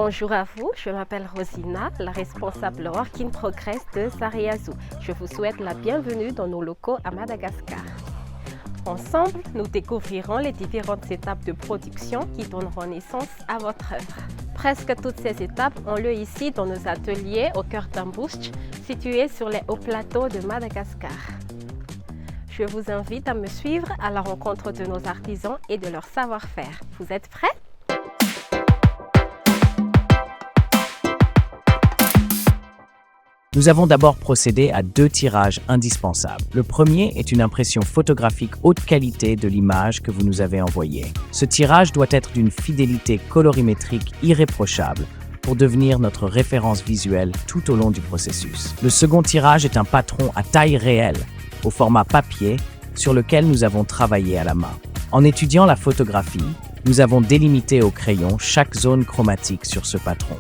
Bonjour à vous, je m'appelle Rosina, la responsable Work in Progress de Sariazu. Je vous souhaite la bienvenue dans nos locaux à Madagascar. Ensemble, nous découvrirons les différentes étapes de production qui donneront naissance à votre œuvre. Presque toutes ces étapes ont lieu ici dans nos ateliers au cœur d'Ambush, situés sur les hauts plateaux de Madagascar. Je vous invite à me suivre à la rencontre de nos artisans et de leur savoir-faire. Vous êtes prêts? Nous avons d'abord procédé à 2 tirages indispensables. Le premier est une impression photographique haute qualité de l'image que vous nous avez envoyée. Ce tirage doit être d'une fidélité colorimétrique irréprochable pour devenir notre référence visuelle tout au long du processus. Le second tirage est un patron à taille réelle, au format papier, sur lequel nous avons travaillé à la main. En étudiant la photographie, nous avons délimité au crayon chaque zone chromatique sur ce patron.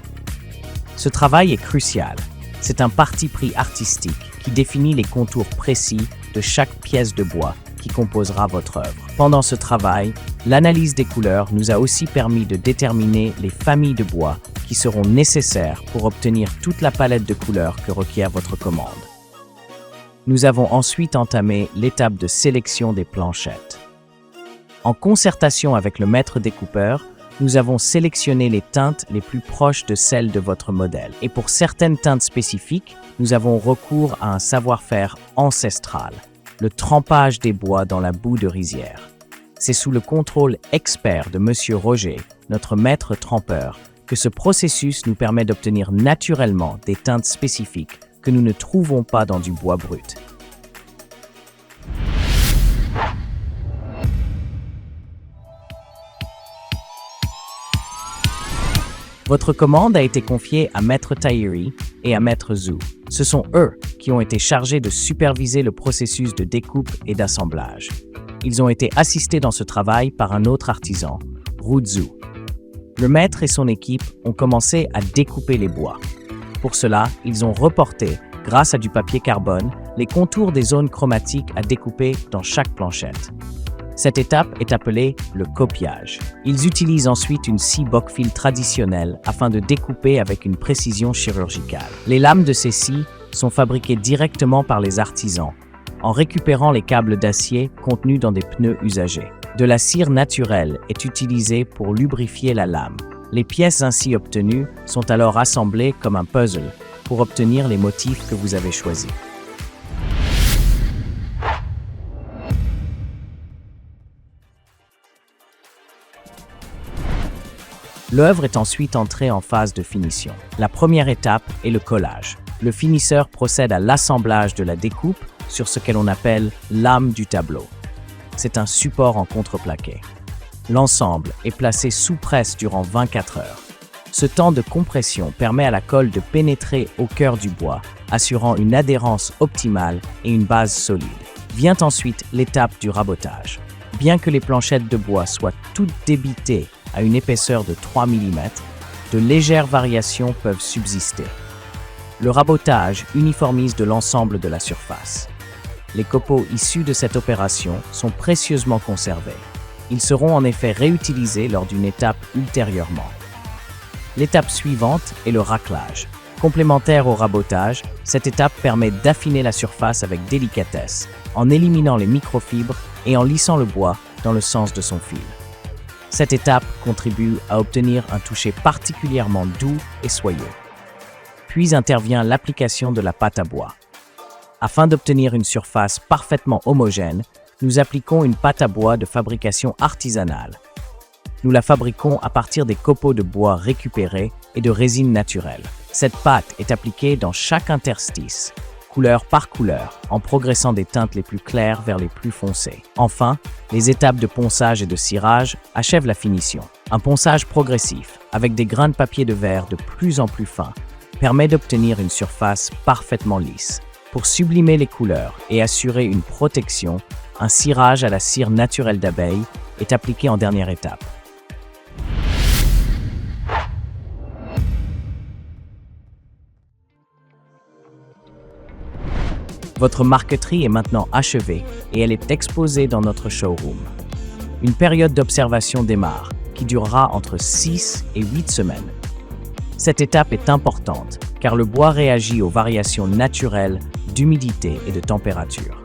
Ce travail est crucial. C'est un parti pris artistique qui définit les contours précis de chaque pièce de bois qui composera votre œuvre. Pendant ce travail, l'analyse des couleurs nous a aussi permis de déterminer les familles de bois qui seront nécessaires pour obtenir toute la palette de couleurs que requiert votre commande. Nous avons ensuite entamé l'étape de sélection des planchettes. En concertation avec le maître découpeur, nous avons sélectionné les teintes les plus proches de celles de votre modèle. Et pour certaines teintes spécifiques, nous avons recours à un savoir-faire ancestral, le trempage des bois dans la boue de rizière. C'est sous le contrôle expert de Monsieur Roger, notre maître trempeur, que ce processus nous permet d'obtenir naturellement des teintes spécifiques que nous ne trouvons pas dans du bois brut. Votre commande a été confiée à Maître Tahiri et à Maître Zhu. Ce sont eux qui ont été chargés de superviser le processus de découpe et d'assemblage. Ils ont été assistés dans ce travail par un autre artisan, Rudzu. Le maître et son équipe ont commencé à découper les bois. Pour cela, ils ont reporté, grâce à du papier carbone, les contours des zones chromatiques à découper dans chaque planchette. Cette étape est appelée le copiage. Ils utilisent ensuite une scie Bockfil traditionnelle afin de découper avec une précision chirurgicale. Les lames de ces scies sont fabriquées directement par les artisans, en récupérant les câbles d'acier contenus dans des pneus usagés. De la cire naturelle est utilisée pour lubrifier la lame. Les pièces ainsi obtenues sont alors assemblées comme un puzzle pour obtenir les motifs que vous avez choisis. L'œuvre est ensuite entrée en phase de finition. La première étape est le collage. Le finisseur procède à l'assemblage de la découpe sur ce que l'on appelle l'âme du tableau. C'est un support en contreplaqué. L'ensemble est placé sous presse durant 24 heures. Ce temps de compression permet à la colle de pénétrer au cœur du bois, assurant une adhérence optimale et une base solide. Vient ensuite l'étape du rabotage. Bien que les planchettes de bois soient toutes débitées à une épaisseur de 3 mm, de légères variations peuvent subsister. Le rabotage uniformise de l'ensemble de la surface. Les copeaux issus de cette opération sont précieusement conservés. Ils seront en effet réutilisés lors d'une étape ultérieurement. L'étape suivante est le raclage. Complémentaire au rabotage, cette étape permet d'affiner la surface avec délicatesse, en éliminant les microfibres et en lissant le bois dans le sens de son fil. Cette étape contribue à obtenir un toucher particulièrement doux et soyeux. Puis intervient l'application de la pâte à bois. Afin d'obtenir une surface parfaitement homogène, nous appliquons une pâte à bois de fabrication artisanale. Nous la fabriquons à partir des copeaux de bois récupérés et de résine naturelle. Cette pâte est appliquée dans chaque interstice, couleur par couleur, en progressant des teintes les plus claires vers les plus foncées. Enfin, les étapes de ponçage et de cirage achèvent la finition. Un ponçage progressif, avec des grains de papier de verre de plus en plus fins, permet d'obtenir une surface parfaitement lisse. Pour sublimer les couleurs et assurer une protection, un cirage à la cire naturelle d'abeille est appliqué en dernière étape. Votre marqueterie est maintenant achevée et elle est exposée dans notre showroom. Une période d'observation démarre, qui durera entre 6 et 8 semaines. Cette étape est importante car le bois réagit aux variations naturelles d'humidité et de température.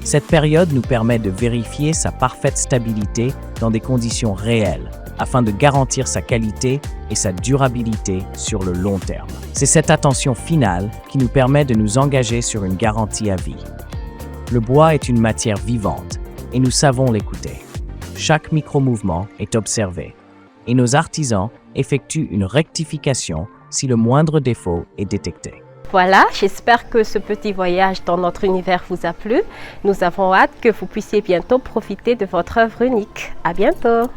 Cette période nous permet de vérifier sa parfaite stabilité dans des conditions réelles afin de garantir sa qualité et sa durabilité sur le long terme. C'est cette attention finale qui nous permet de nous engager sur une garantie à vie. Le bois est une matière vivante et nous savons l'écouter. Chaque micro-mouvement est observé et nos artisans effectuent une rectification si le moindre défaut est détecté. Voilà, j'espère que ce petit voyage dans notre univers vous a plu. Nous avons hâte que vous puissiez bientôt profiter de votre œuvre unique. À bientôt!